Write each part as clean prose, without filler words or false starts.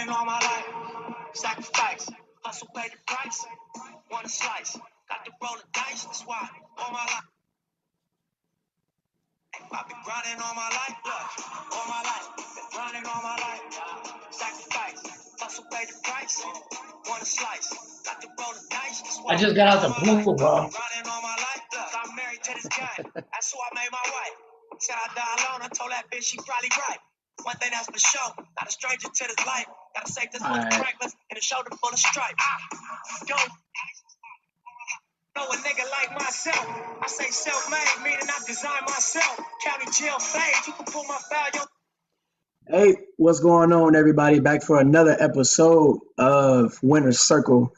grinding all my life. Sacrifice, hustle, pay the price. Want a slice, got to roll the dice. That's why all my life. I've been grinding all my life, look, all my life. Been grinding all my life. Sacrifice, hustle, pay the price. Want a slice, got to roll the dice. That's why I just got out the pool, bro. Grinding all my life, look, I'm married to this guy. That's who I made my wife. Said I die alone, I told that bitch she probably right. One thing that's for sure, not a stranger to this life. Gotta save this full of crackers and a shoulder full of stripes. Go. Know a nigga like myself. I say self-made, meaning I design myself. County jail fade, you can pull my file. Hey, what's going on, everybody? Back for another episode of Winner's Circle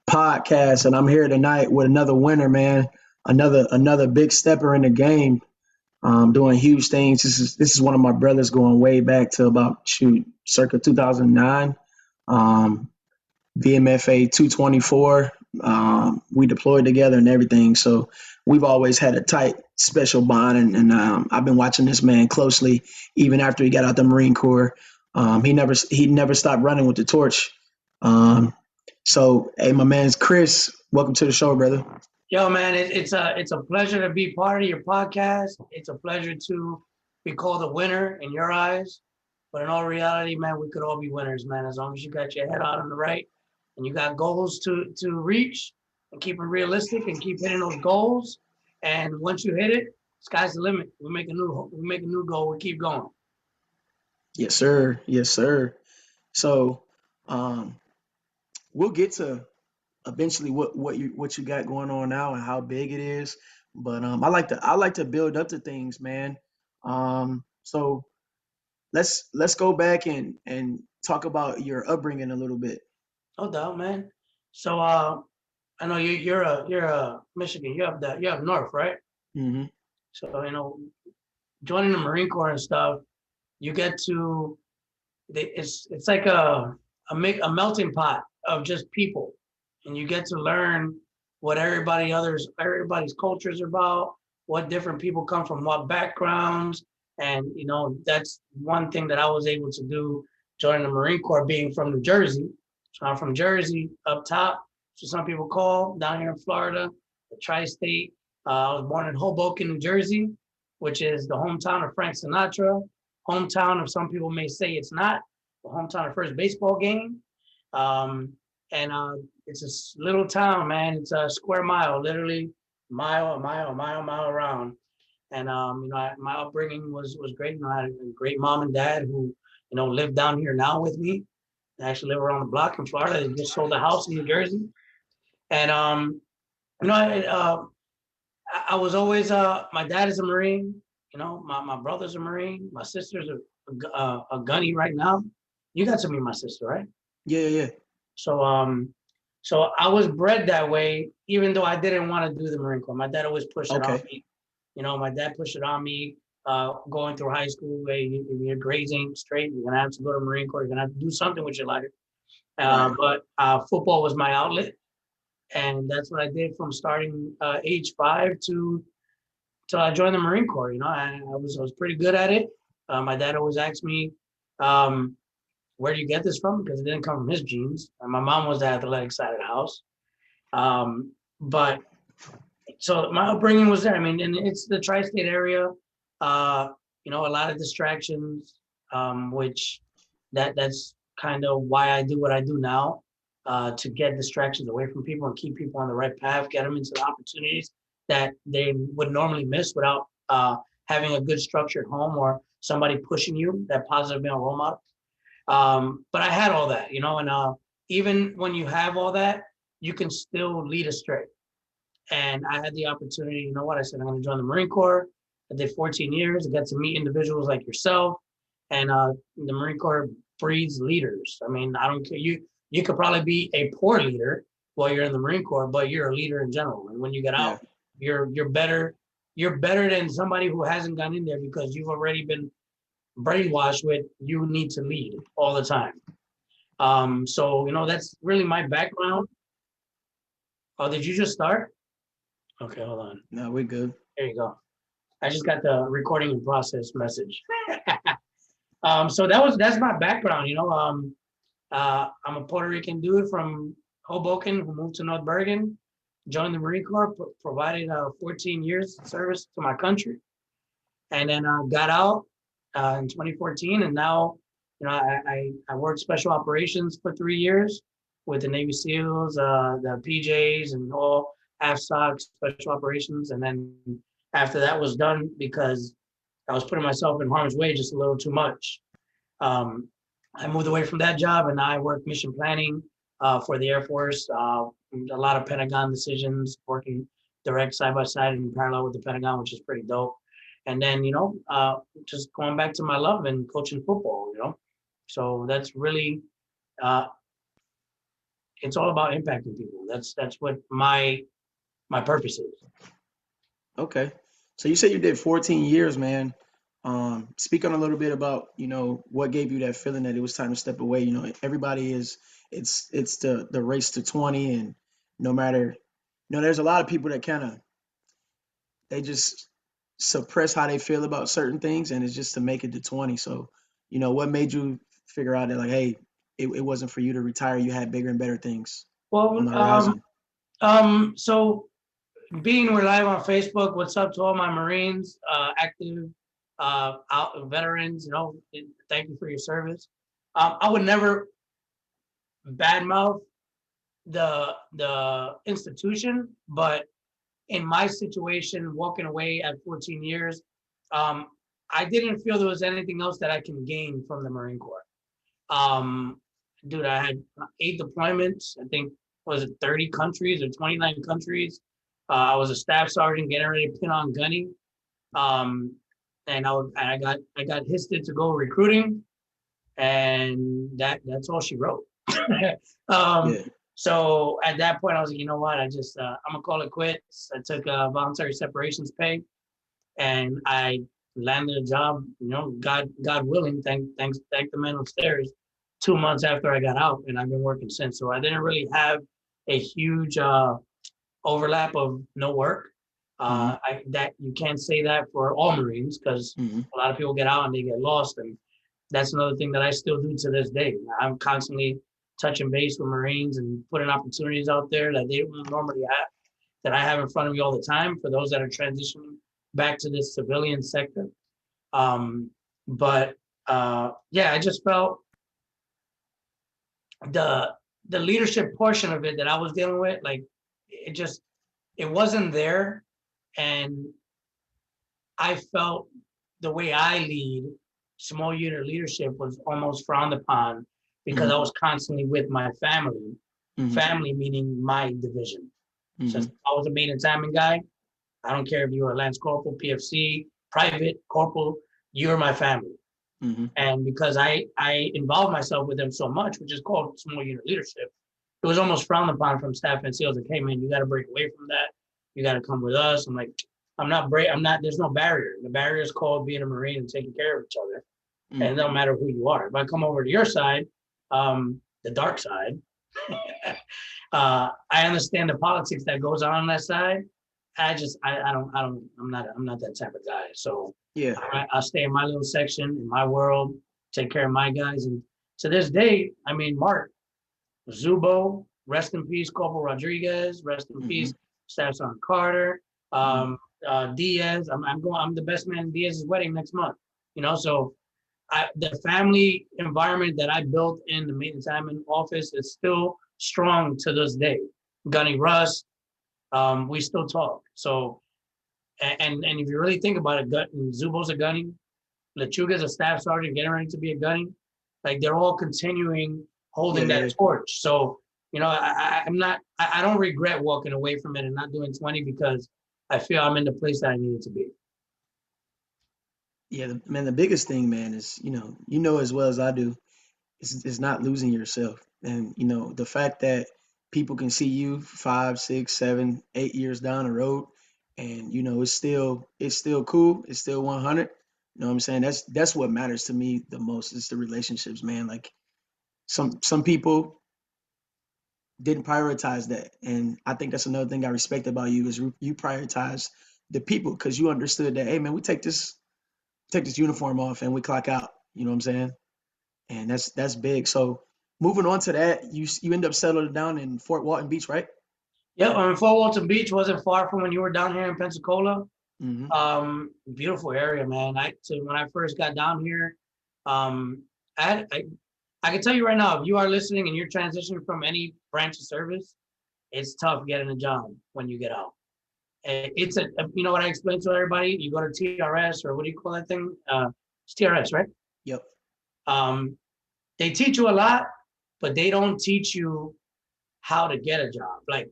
podcast, and I'm here tonight with another winner, man. Another big stepper in the game, doing huge things. This is one of my brothers, going way back to about circa 2009. VMFA 224. We deployed together and everything, so we've always had a tight, special bond. And I've been watching this man closely, even after he got out the Marine Corps. He never stopped running with the torch. So, hey, my man's Chris. Welcome to the show, brother. Yo, man, it's a pleasure to be part of your podcast. It's a pleasure to be called a winner in your eyes. But in all reality, man, we could all be winners, man, as long as you got your head out on the right and you got goals to reach and keep them realistic and keep hitting those goals. And once you hit it, sky's the limit. We make a new goal. We keep going. Yes, sir. Yes, sir. So, we'll get to eventually what you got going on now and how big it is. But I like to build up to things, man. So let's go back and talk about your upbringing a little bit. No doubt, man. So I know you're a Michigan. You have North, right? Mm-hmm. So joining the Marine Corps and stuff, you get to it's like a melting pot of just people, and you get to learn what everybody's cultures are about, what different people come from, what backgrounds, and that's one thing that I was able to do joining the Marine Corps, being from New Jersey. So I'm from Jersey, up top, so some people call, down here in Florida, the tri-state. I was born in Hoboken, New Jersey, which is the hometown of Frank Sinatra, hometown of some people may say it's not, the hometown of first baseball game. It's a little town, man. It's a square mile, literally mile around. And my upbringing was great. I had a great mom and dad who live down here now with me. They actually live around the block in Florida. They just sold a house in New Jersey. And I was always my dad is a Marine. My brother's a Marine. My sister's a gunny right now. You got to meet my sister, right? Yeah. So I was bred that way, even though I didn't want to do the Marine Corps. My dad always pushed it on me. My dad pushed it on me going through high school. If your grades ain't straight, you're gonna have to go to Marine Corps. You're gonna have to do something with your life. But football was my outlet, and that's what I did from starting age 5 till I joined the Marine Corps. I was pretty good at it. My dad always asked me, where do you get this from? Because it didn't come from his genes. And my mom was the athletic side of the house. But so my upbringing was there. I mean, and it's the tri-state area. A lot of distractions, which that's kind of why I do what I do now, to get distractions away from people and keep people on the right path, get them into the opportunities that they would normally miss without having a good structured home or somebody pushing you, that positive male role model. But I had all that, and even when you have all that, you can still lead astray. And I had the opportunity, I said, I'm going to join the Marine Corps. I did 14 years. I got to meet individuals like yourself. And the Marine Corps breeds leaders. I mean, I don't care. You could probably be a poor leader while you're in the Marine Corps, but you're a leader in general. And when you get out, you're better. You're better than somebody who hasn't gone in there, because you've already been brainwashed with you need to lead all the time. So that's really my background. Oh, did you just start? Okay, hold on. No, we're good. There you go. I just got the recording in process message. So that's my background. I'm a Puerto Rican dude from Hoboken who moved to North Bergen, joined the Marine Corps, provided 14 years service to my country, and then got out in 2014. And now, I worked special operations for 3 years with the Navy SEALs, the PJs, and all AFSOC special operations. And then after that was done, because I was putting myself in harm's way just a little too much, I moved away from that job, and now I work mission planning for the Air Force. A lot of Pentagon decisions, working direct side by side and in parallel with the Pentagon, which is pretty dope. And then, just going back to my love and coaching football, So that's really, it's all about impacting people. That's what my purpose is. Okay. So you said you did 14 years, man. Speak on a little bit about, what gave you that feeling that it was time to step away. Everybody it's the race to 20, and no matter, there's a lot of people that they just suppress how they feel about certain things, and it's just to make it to 20. So, what made you figure out that, like, hey, it wasn't for you to retire. You had bigger and better things on the horizon. So being we're live on Facebook, what's up to all my Marines, active veterans, thank you for your service. I would never badmouth the institution, but in my situation, walking away at 14 years, I didn't feel there was anything else that I can gain from the Marine Corps. Dude, I had 8 deployments. I think, was it 30 countries or 29 countries? I was a staff sergeant getting ready to pin on gunny. And I got histed to go recruiting, and that's all she wrote. So at that point, I was like, you know what? I'm gonna call it quits. I took a voluntary separations pay, and I landed a job. God willing, thank the man upstairs. 2 months after I got out, and I've been working since. So I didn't really have a huge overlap of no work. That you can't say that for all Marines, because a lot of people get out and they get lost, and that's another thing that I still do to this day. I'm constantly touching base with Marines and putting opportunities out there that they don't normally have, that I have in front of me all the time for those that are transitioning back to this civilian sector. But I just felt the leadership portion of it that I was dealing with, like, it wasn't there. And I felt the way I lead small unit leadership was almost frowned upon, because I was constantly with my family, family meaning my division. Since I was a main assignment guy, I don't care if you were a Lance Corporal, PFC, private, corporal, you're my family. And because I involved myself with them so much, which is called small unit leadership, it was almost frowned upon from staff and SEALs. Like, hey man, you got to break away from that. You got to come with us. I'm like, there's no barrier. The barrier is called being a Marine and taking care of each other. And it don't matter who you are. If I come over to your side, the dark side, I understand the politics that goes on that side. I'm not that type of guy. So I'll stay in my little section, in my world, take care of my guys. And to this day, Mark, Zubo, rest in peace, Corporal Rodriguez, rest in peace, Staff Sergeant Carter, Diaz. I'm the best man at Diaz's wedding next month. So the family environment that I built in the maintenance admin office is still strong to this day. Gunny Russ, we still talk. So, and if you really think about it, Zubo's a gunny, Lechuga's a staff sergeant getting ready to be a gunny. Like, they're all continuing holding that torch. So, I don't regret walking away from it and not doing 20, because I feel I'm in the place that I needed to be. Yeah, man, the biggest thing, man, is, as well as I do, is not losing yourself. And, the fact that people can see you 5, 6, 7, 8 years down the road, and, it's still cool. It's still 100. You know what I'm saying? That's what matters to me the most, is the relationships, man. Like, some people didn't prioritize that. And I think that's another thing I respect about you, is you prioritize the people, because you understood that, hey man, we take this uniform off and we clock out. You know what I'm saying? And that's big. So moving on to that, you end up settling down in Fort Walton Beach, right? Yeah, I mean, Fort Walton Beach wasn't far from when you were down here in Pensacola. Beautiful area, man. So when I first got down here, um, I can tell you right now, if you are listening and you're transitioning from any branch of service, it's tough getting a job when you get out. It's you know what I explained to everybody? You go to TRS, or what do you call that thing? It's TRS, right? Yep. They teach you a lot, but they don't teach you how to get a job, like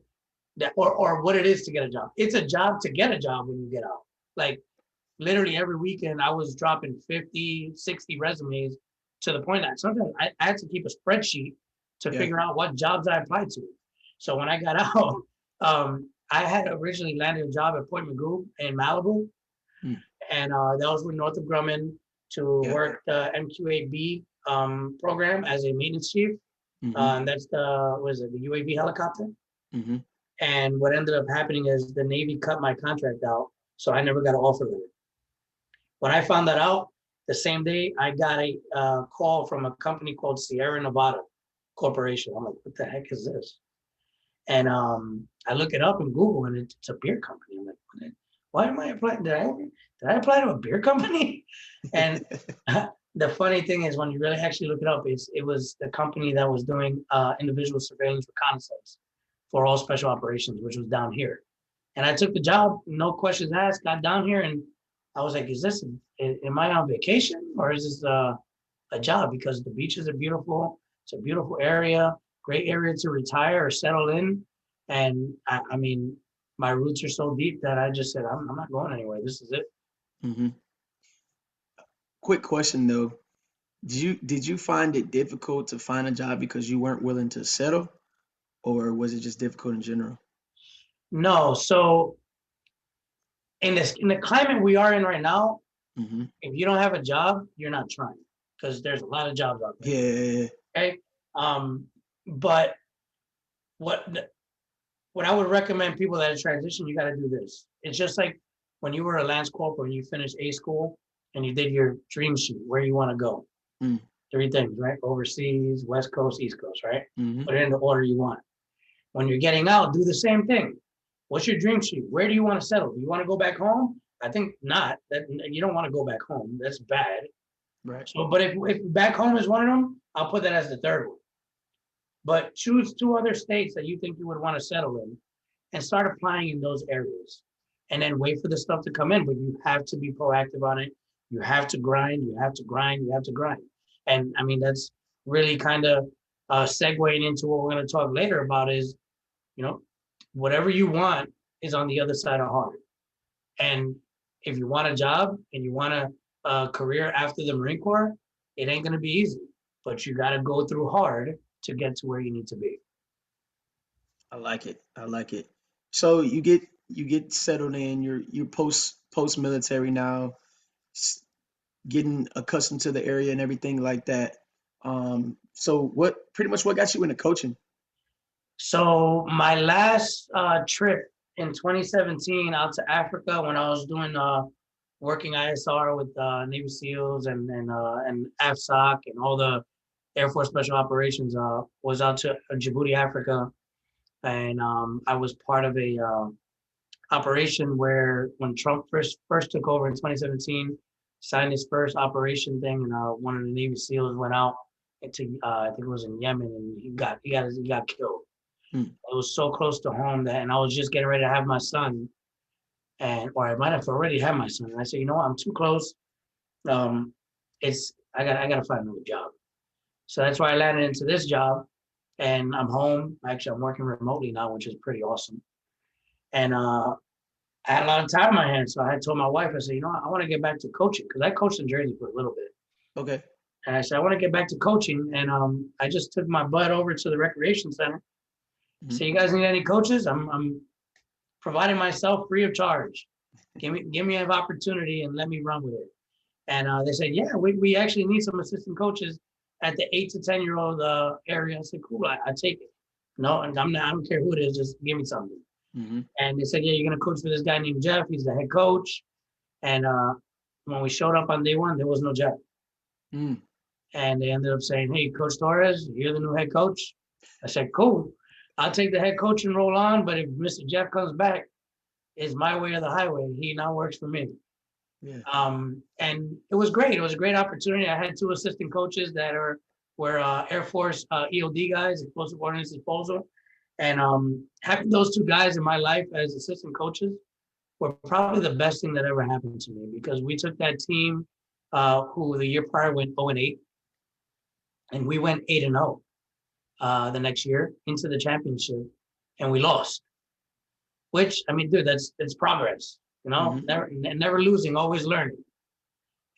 that, or what it is to get a job. It's a job to get a job when you get out. Like literally every weekend I was dropping 50, 60 resumes, to the point that sometimes I had to keep a spreadsheet to figure out what jobs I applied to. So when I got out, I had originally landed a job at Point Magoo in Malibu. And that was with Northrop Grumman to work the MQAB program as a maintenance chief. And that's the UAV helicopter. And what ended up happening is the Navy cut my contract out, so I never got an offer letter. When I found that out, the same day I got a call from a company called Sierra Nevada Corporation. I'm like, what the heck is this? And I look it up in Google, and it's a beer company. I'm like, why am I applying? Did I apply to a beer company? And the funny thing is, when you really actually look it up, it was the company that was doing individual surveillance reconnaissance for all special operations, which was down here. And I took the job, no questions asked, got down here, and I was like, am I on vacation, or is this a job? Because the beaches are beautiful. It's a beautiful area, great area to retire or settle in. And I mean, my roots are so deep that I just said, I'm not going anywhere. This is it. Quick question though. Did you find it difficult to find a job because you weren't willing to settle, or was it just difficult in general? No. So in the climate we are in right now, if you don't have a job, you're not trying, because there's a lot of jobs out there. Yeah. Okay. But what I would recommend people that are transition, you got to do this. It's just like when you were a Lance Corporal and you finished A school and you did your dream sheet, where you want to go. 3 things, right? Overseas, West Coast, East Coast, right? Put it in the order you want. When you're getting out, do the same thing. What's your dream sheet? Where do you want to settle? Do you want to go back home? I think not. That you don't want to go back home. That's bad. Right. So, but if back home is one of them, I'll put that as the third one. But choose 2 other states that you think you would want to settle in, and start applying in those areas, and then wait for the stuff to come in. But you have to be proactive on it. You have to grind. You have to grind. You have to grind. And I mean, that's really kind of segueing into what we're going to talk later about is, whatever you want is on the other side of hard. And if you want a job and you want a career after the Marine Corps, it ain't going to be easy, but you got to go through hard to get to where you need to be. I like it. So you get settled in. You're post military now, getting accustomed to the area and everything like that. So what got you into coaching? So my last trip in 2017 out to Africa, when I was doing working ISR with Navy SEALs and AFSOC and all the Air Force Special Operations, was out to Djibouti, Africa. And I was part of a operation where when Trump first took over in 2017, signed his first operation thing, and one of the Navy SEALs went out into I think it was in Yemen, and he got killed. It was so close to home and I was just getting ready to have my son, or I might have already had my son, and I said, you know what, I'm too close. I gotta find another job. So that's why I landed into this job, and I'm home. Actually, I'm working remotely now, which is pretty awesome. And I had a lot of time on my hands, so I had told my wife, I said, you know what, I want to get back to coaching, because I coached in Jersey for a little bit. Okay. And I said, I want to get back to coaching, and I just took my butt over to the recreation center. So you guys need any coaches? I'm providing myself free of charge. Give me an opportunity and let me run with it. And they said, yeah, we actually need some assistant coaches at the 8 to 10-year-old area. I said, cool, I take it. No, and I don't care who it is, just give me something. And they said, yeah, you're gonna coach for this guy named Jeff. He's the head coach. And when we showed up on day 1, there was no Jeff. And they ended up saying, hey, Coach Torres, you're the new head coach. I said, cool. I'll take the head coach and roll on. But if Mr. Jeff comes back, it's my way or the highway. He now works for me. Yeah. And it was great. It was a great opportunity. I had 2 assistant coaches that were Air Force EOD guys, explosive ordnance disposal. And having those 2 guys in my life as assistant coaches were probably the best thing that ever happened to me, because we took that team who the year prior went 0-8, and we went 8-0 the next year into the championship, and we lost. Which, I mean, dude, that's progress. You know, never losing, always learning.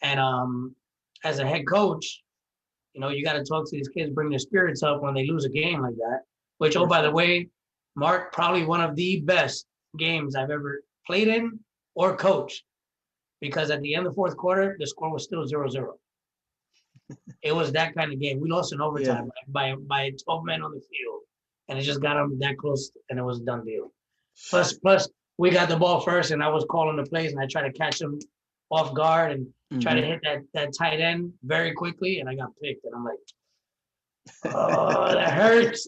And as a head coach, you know, you got to talk to these kids, bring their spirits up when they lose a game like that. Which, oh, by the way, Mark, probably one of the best games I've ever played in or coached, because at the end of the 4th quarter, the score was still 0-0. It was that kind of game. We lost in overtime by 12 men on the field, and it just got them that close, and it was a done deal. Plus, we got the ball first, and I was calling the plays, and I tried to catch them off guard and try to hit that tight end very quickly, and I got picked, and I'm like, oh, that hurts.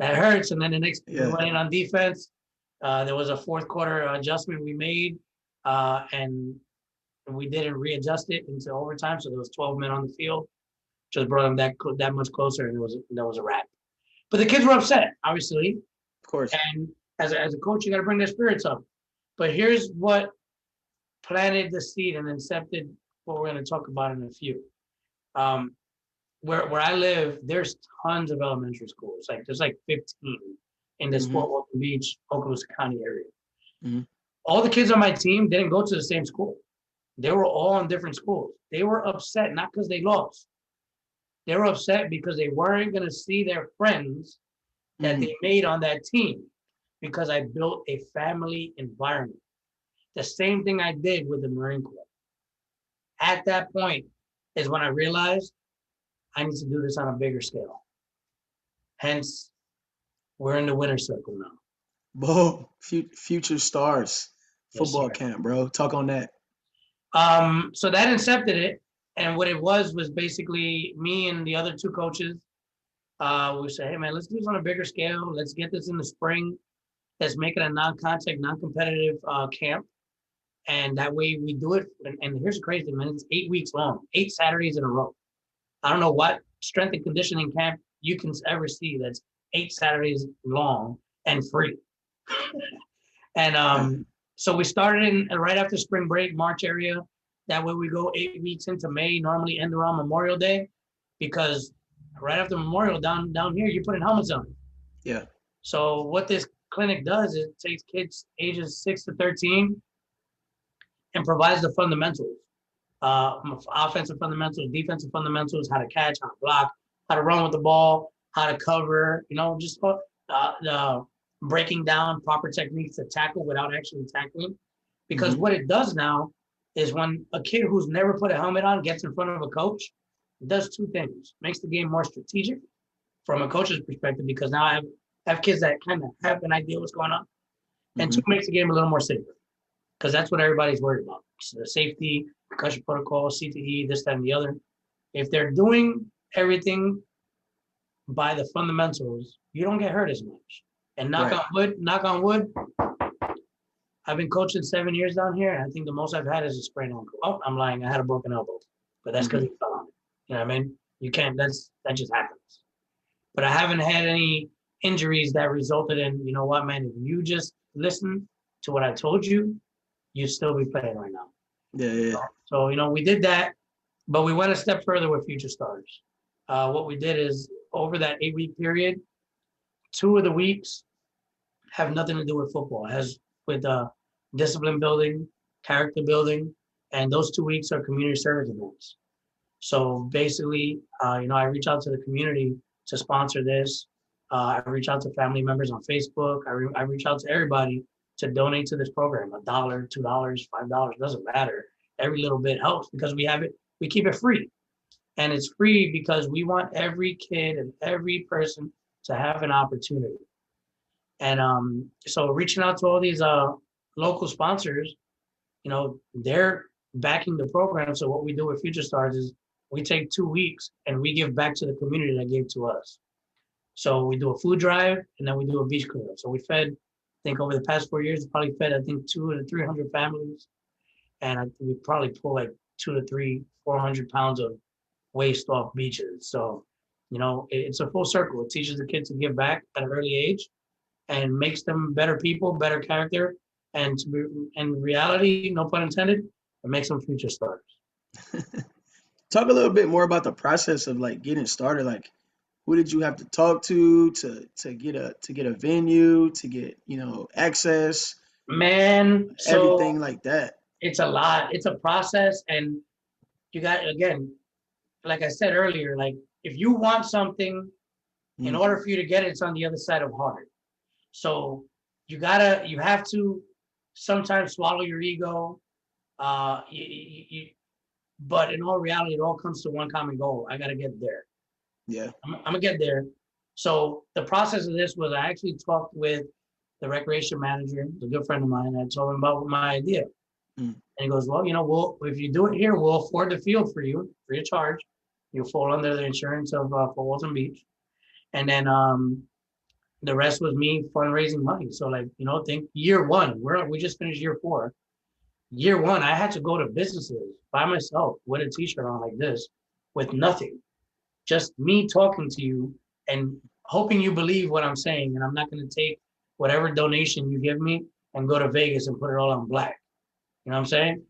That hurts. And then the next we went in on defense. There was a 4th quarter adjustment we made, and we didn't readjust it into overtime. So there was 12 men on the field, just brought them that much closer, and that was a wrap. But the kids were upset, obviously. Of course. And as a coach, you got to bring their spirits up. But here's what planted the seed and incepted what we're going to talk about in a few. Where I live, there's tons of elementary schools. There's 15 in this Fort Walton Beach, Okaloosa County area. All the kids on my team didn't go to the same school. They were all in different schools. They were upset, not because they lost. They were upset because they weren't going to see their friends that they made on that team, because I built a family environment. The same thing I did with the Marine Corps. At that point is when I realized I need to do this on a bigger scale. Hence, we're in the winner's circle now. Whoa, future stars football camp, bro. Talk on that. So that incepted it, and what it was basically me and the other 2 coaches. We said, hey man, let's do this on a bigger scale. Let's get this in the spring. Let's make it a non-contact, non-competitive camp, and that way we do it. And here's the crazy thing, man: it's 8 weeks long, 8 Saturdays in a row. I don't know what strength and conditioning camp you can ever see that's 8 Saturdays long and free. And so we started right after spring break, March area. That way we go 8 weeks into May, normally end around Memorial Day, because right after Memorial down here, you're putting helmets on. Yeah. So what this clinic does is it takes kids ages 6 to 13 and provides the fundamentals. Offensive fundamentals, defensive fundamentals, how to catch, how to block, how to run with the ball, how to cover, just the breaking down proper techniques to tackle without actually tackling. Because what it does now is when a kid who's never put a helmet on gets in front of a coach, it does 2 things. Makes the game more strategic from a coach's perspective, because now I have kids that kind of have an idea what's going on. And 2, makes the game a little more safer, because that's what everybody's worried about. So the safety, concussion protocol, CTE, this, that, and the other. If they're doing everything by the fundamentals, you don't get hurt as much. And knock on wood, I've been coaching 7 years down here, and I think the most I've had is a sprained ankle. Oh, I'm lying. I had a broken elbow, but that's because he fell on it. You know what I mean? You can't, that just happens. But I haven't had any injuries that resulted in, you know what, man, if you just listen to what I told you, you'd still be playing right now. Yeah. So, we did that, but we went a step further with Future Stars. What we did is, over that 8-week period, 2 of the weeks have nothing to do with football. It has with discipline building, character building, and those 2 weeks are community service events. So basically, I reach out to the community to sponsor this. I reach out to family members on Facebook. I reach out to everybody to donate to this program. $1, $2, $5, doesn't matter. Every little bit helps, because we keep it free. And it's free because we want every kid and every person to have an opportunity. And so reaching out to all these local sponsors, they're backing the program. So what we do with Future Stars is we take 2 weeks and we give back to the community that gave to us. So we do a food drive and then we do a beach cleanup. So we fed, I think over the past 4 years, we probably fed, I think 200 to 300 families. And we probably pull like 400 pounds of waste off beaches. So, you know, it's a full circle. It teaches the kids to give back at an early age and makes them better people, better character. And to be, in reality, no pun intended, it makes them future stars. Talk a little bit more about the process of like getting started. Like, who did you have to talk to get a venue, to get, you know, access, Man, everything like that? It's a lot. It's a process, and you got, again, like I said earlier, like if you want something, in order for you to get it, it's on the other side of hard. So you have to sometimes swallow your ego. But in all reality, it all comes to one common goal. I got to get there. Yeah. I'm gonna get there. So the process of this was I actually talked with the recreation manager, a good friend of mine. I told him about my idea. And he goes, well, you know, if you do it here, we'll afford the field for you, free of charge. You'll fall under the insurance of Fort Walton Beach. And then the rest was me fundraising money. So like, you know, think year one, we just finished year 4. Year 1, I had to go to businesses by myself with a t-shirt on like this, with nothing. Just me talking to you and hoping you believe what I'm saying. And I'm not going to take whatever donation you give me and go to Vegas and put it all on black. You know what I'm saying?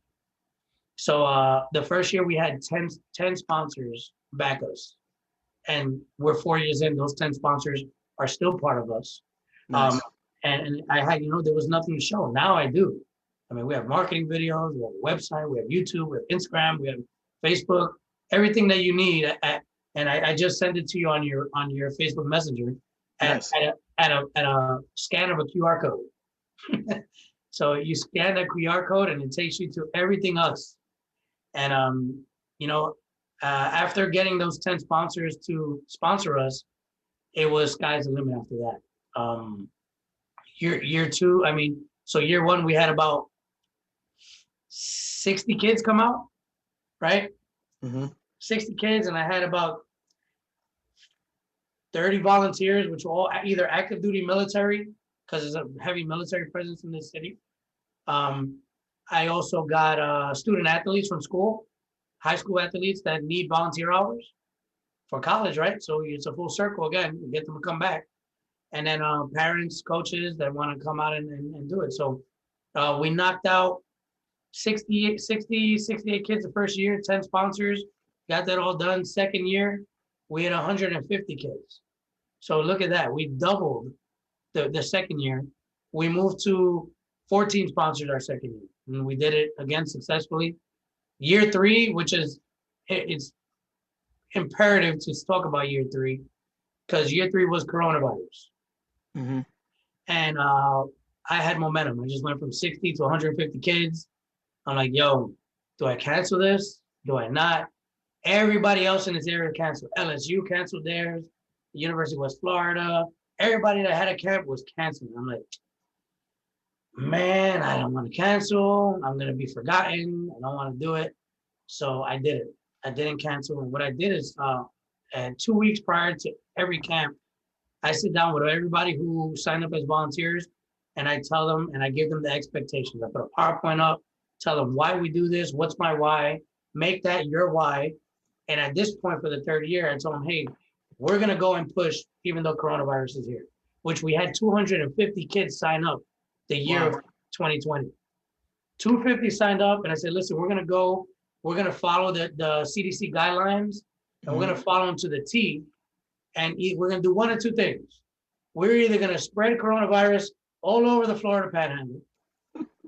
So the first year we had 10 sponsors back us. And we're 4 years in, those 10 sponsors are still part of us. Nice. And I had, you know, there was nothing to show. Now I do. I mean, we have marketing videos, we have a website, we have YouTube, we have Instagram, we have Facebook, everything that you need. And I just sent it to you on your Facebook Messenger at a scan of a QR code. So you scan that QR code and it takes you to everything us. And you know, after getting those 10 sponsors to sponsor us, it was sky's the limit after that. Year 2, I mean, so year 1 we had about 60 kids come out, right? 60 kids, and I had about 30 volunteers, which were all either active duty military, because there's a heavy military presence in this city. I also got student athletes from school, high school athletes that need volunteer hours for college, right? So it's a full circle again, you get them to come back. And then parents, coaches that want to come out and do it. So we knocked out 68 kids the first year, 10 sponsors, got that all done. Second year, we had 150 kids. So look at that. We doubled the second year. We moved to 14 sponsors our second year. And we did it again successfully. Year 3, which is, it's imperative to talk about year 3, because year 3 was coronavirus. And I had momentum. I just went from 60 to 150 kids. I'm like, yo, do I cancel this? Do I not? Everybody else in this area canceled. LSU canceled theirs. The University of West Florida. Everybody that had a camp was canceling. I'm like, man, I don't want to cancel. I'm going to be forgotten. I don't want to do it. So I did it. I didn't cancel. And what I did is, and 2 weeks prior to every camp, I sit down with everybody who signed up as volunteers, and I tell them, and I give them the expectations. I put a PowerPoint up, tell them why we do this, what's my why, make that your why. And at this point for the 3rd year, I told them, hey, we're going to go and push, even though coronavirus is here, which we had 250 kids sign up the year of 2020. 250 signed up, and I said, listen, we're going to follow the CDC guidelines, and we're going to follow them to the T, and we're going to do one of 2 things. We're either going to spread coronavirus all over the Florida Panhandle,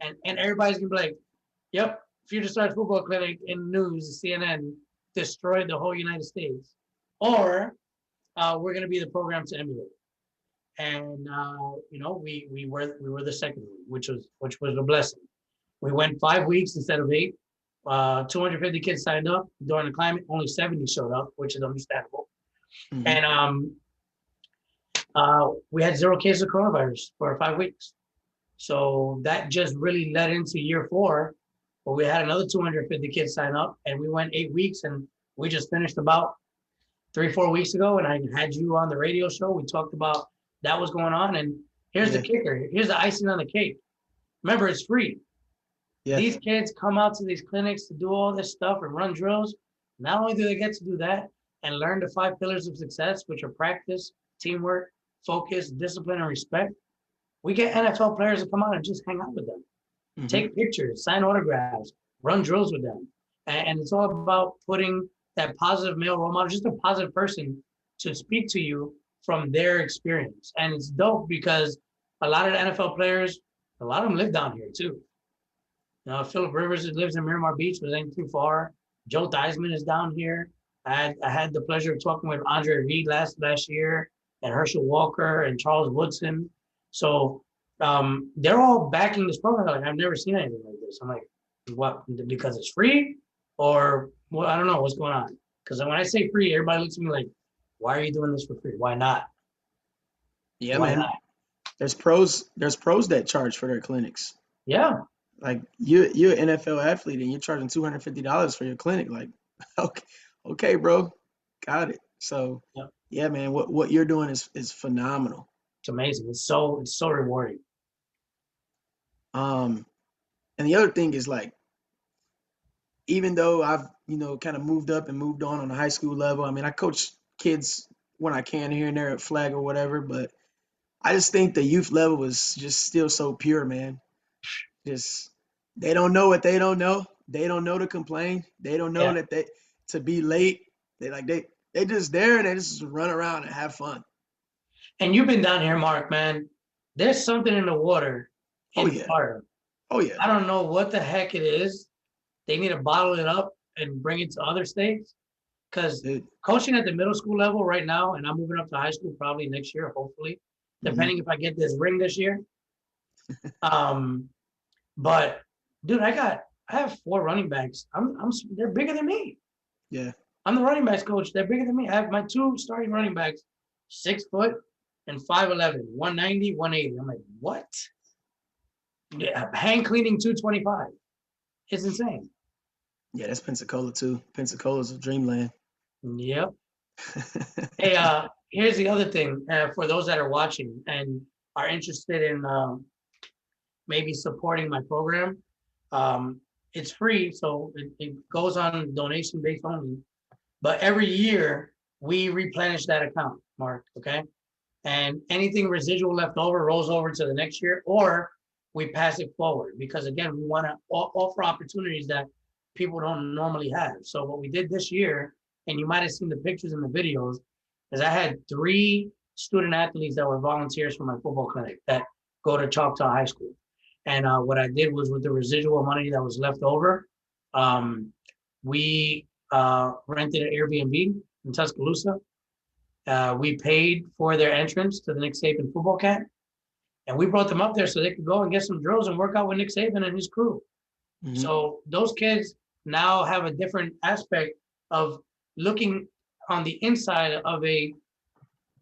and everybody's going to be like, yep, Future Stars Football Clinic in news, CNN destroyed the whole United States. Or we're going to be the program to emulate. And you know, we were the second one, which was a blessing. We went 5 weeks instead of 8. 250 kids signed up. During the climate, only 70 showed up, which is understandable. And we had 0 cases of coronavirus for 5 weeks. So that just really led into year 4, where we had another 250 kids sign up, and we went 8 weeks, and We just finished about 3-4 weeks ago, and I had you on the radio show. We talked about that was going on, and here's the kicker. Here's the icing on the cake. Remember, it's free. Yeah. These kids come out to these clinics to do all this stuff and run drills. Not only do they get to do that and learn the 5 pillars of success, which are practice, teamwork, focus, discipline, and respect, we get NFL players to come out and just hang out with them, take pictures, sign autographs, run drills with them. And it's all about putting that positive male role model, just a positive person to speak to you from their experience. And it's dope because a lot of the NFL players, a lot of them live down here too. You know, Phillip Rivers lives in Miramar Beach, but ain't too far. Joe Theismann is down here. I had the pleasure of talking with Andre Reed last year, and Herschel Walker and Charles Woodson. So they're all backing this program. Like, I've never seen anything like this. I'm like, what? Because it's free, or well, I don't know what's going on. Because when I say free, everybody looks at me like, why are you doing this for free? Why not? Yeah, why not? There's pros that charge for their clinics. Yeah. Like you're an NFL athlete and you're charging $250 for your clinic. Like, okay, bro, got it. So yeah, man, what you're doing is phenomenal. It's amazing. It's so rewarding. And the other thing is, like, even though I've kind of moved up and moved on the high school level, I mean, I coach kids when I can here and there at flag or whatever, but I just think the youth level is just still so pure, man. Just they don't know what they don't know. They don't know to complain. They don't know that to be late. They just there and they just run around and have fun. And you've been down here, Mark, man. There's something in the water in Florida. Oh yeah. I don't know what the heck it is. They need to bottle it up and bring it to other states. Because coaching at the middle school level right now, and I'm moving up to high school probably next year, hopefully, depending if I get this ring this year. But dude, I have 4 running backs. They're bigger than me. Yeah. I'm the running backs coach. They're bigger than me. I have my 2 starting running backs, 6 foot and 5'11", 190, 180. I'm like, what? Yeah, hand cleaning 225. It's insane. Yeah, that's Pensacola too. Pensacola's a dreamland. Yep. Hey, here's the other thing for those that are watching and are interested in maybe supporting my program. It's free, so it goes on donation based only. But every year we replenish that account, Mark. Okay, and anything residual left over rolls over to the next year, or we pass it forward because again, we want to offer opportunities that people don't normally have. So what we did this year, and you might have seen the pictures and the videos, is I had 3 student athletes that were volunteers for my football clinic that go to Choctaw High School. And what I did was with the residual money that was left over, we rented an Airbnb in Tuscaloosa. We paid for their entrance to the Nick Saban football camp. And we brought them up there so they could go and get some drills and work out with Nick Saban and his crew. So those kids now have a different aspect of looking on the inside of a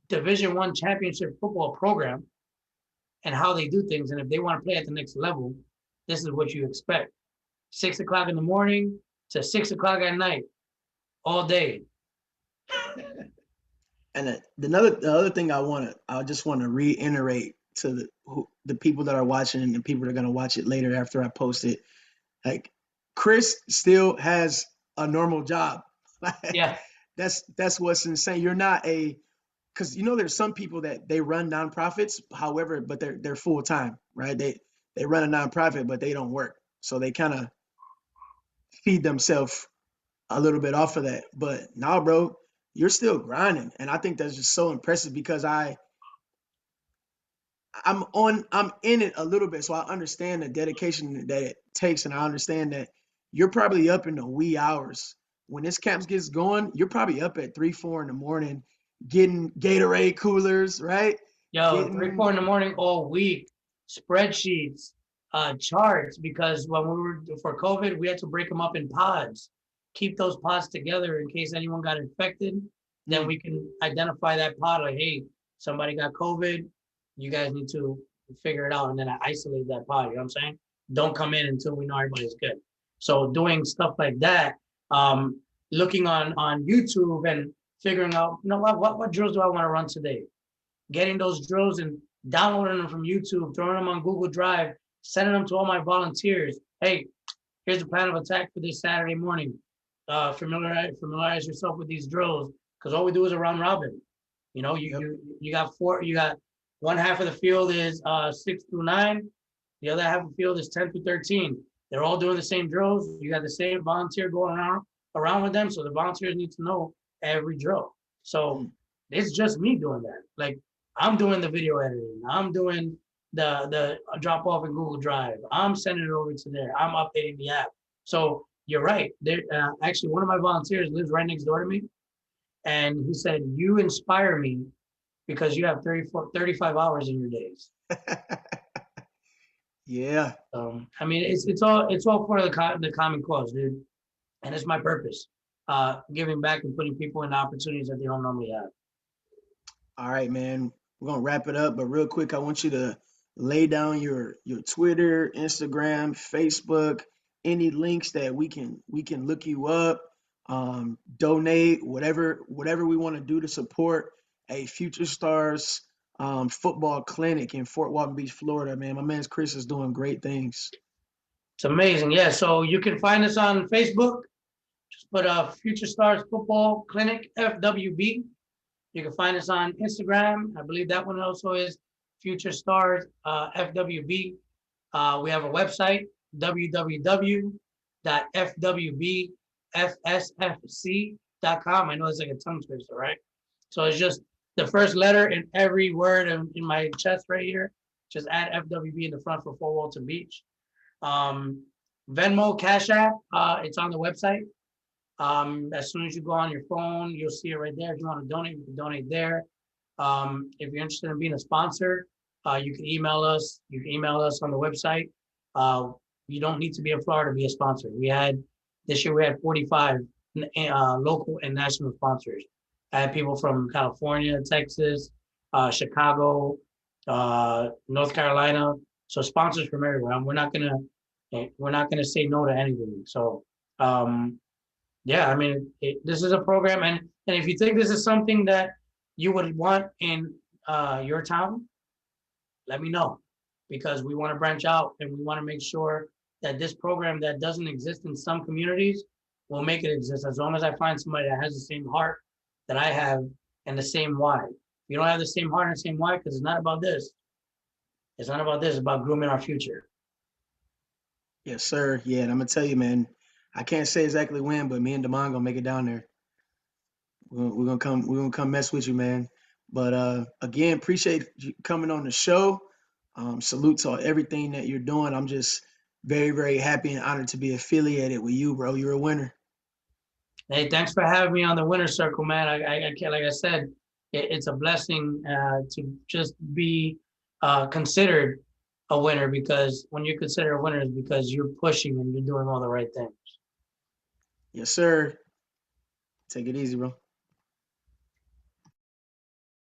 Division I championship football program and how they do things. And if they want to play at the next level, this is what you expect. 6 o'clock in the morning to 6 o'clock at night, all day. And the other thing I just want to reiterate to the people that are watching and the people that are going to watch it later after I post it. Like, Chris still has a normal job. Yeah. That's what's insane. You're not because there's some people that they run nonprofits, however, but they're full time, right? They run a nonprofit, but they don't work, so they kind of feed themselves a little bit off of that. But now, bro, you're still grinding, and I think that's just so impressive because I'm in it a little bit, so I understand the dedication that it takes, and I understand that you're probably up in the wee hours when this camp gets going. You're probably up at 3-4 in the morning, getting Gatorade coolers, right? Yo, 3-4 in the morning all week, spreadsheets, charts, because when we were for COVID, we had to break them up in pods, keep those pods together in case anyone got infected. Then we can identify that pod like, hey, somebody got COVID. You guys need to figure it out. And then I isolate that pod, you know what I'm saying? Don't come in until we know everybody's good. So doing stuff like that, looking on YouTube and figuring out, you know what drills do I want to run today? Getting those drills and downloading them from YouTube, throwing them on Google Drive, sending them to all my volunteers. Hey, here's the plan of attack for this Saturday morning. Familiarize yourself with these drills, because all we do is a round robin. You know, you got one half of the field is 6 through 9. The other half of the field is 10 through 13. They're all doing the same drills. You got the same volunteer going around with them. So the volunteers need to know every drill. So it's just me doing that. Like, I'm doing the video editing. I'm doing the drop off in Google Drive. I'm sending it over to there. I'm updating the app. So you're right. Actually, one of my volunteers lives right next door to me. And he said, you inspire me because you have 35 hours in your days. Yeah. I mean, it's all for the common cause, dude. And it's my purpose, giving back and putting people in opportunities that they don't normally have. All right, man. We're going to wrap it up, but real quick, I want you to lay down your Twitter, Instagram, Facebook, any links that we can look you up, donate, whatever we want to do to support a Future Stars football clinic in Fort Walton Beach, Florida, man. My man Chris is doing great things. It's amazing. Yeah, so you can find us on Facebook. Just put Future Stars Football Clinic, FWB. You can find us on Instagram. I believe that one also is Future Stars FWB. We have a website, www.fwbfsfc.com. I know it's like a tongue twister, right? So it's just the first letter in every word in my chest right here. Just add FWB in the front for Fort Walton Beach. Venmo, Cash App, it's on the website. As soon as you go on your phone, you'll see it right there. If you want to donate, you can donate there. If you're interested in being a sponsor, you can email us. You can email us on the website. You don't need to be in Florida to be a sponsor. This year we had 45 local and national sponsors. I had people from California, Texas, Chicago, North Carolina. So sponsors from everywhere. We're not gonna say no to anything. So yeah, I mean, this is a program, and if you think this is something that you would want in your town, let me know, because we want to branch out and we want to make sure that this program that doesn't exist in some communities will make it exist, as long as I find somebody that has the same heart that I have and the same why. If you don't have the same heart and the same why, because it's not about this. It's not about this. It's about grooming our future. Yes, sir. Yeah, and I'm gonna tell you, man. I can't say exactly when, but me and Damon gonna make it down there. We're gonna come mess with you, man. But again, appreciate you coming on the show. Salute to everything that you're doing. I'm just very, very happy and honored to be affiliated with you, bro. You're a winner. Hey, thanks for having me on the winner's circle, man. I can't, like I said, it's a blessing to just be considered a winner, because when you're considered a winner, is because you're pushing and you're doing all the right things. Yes, sir. Take it easy, bro.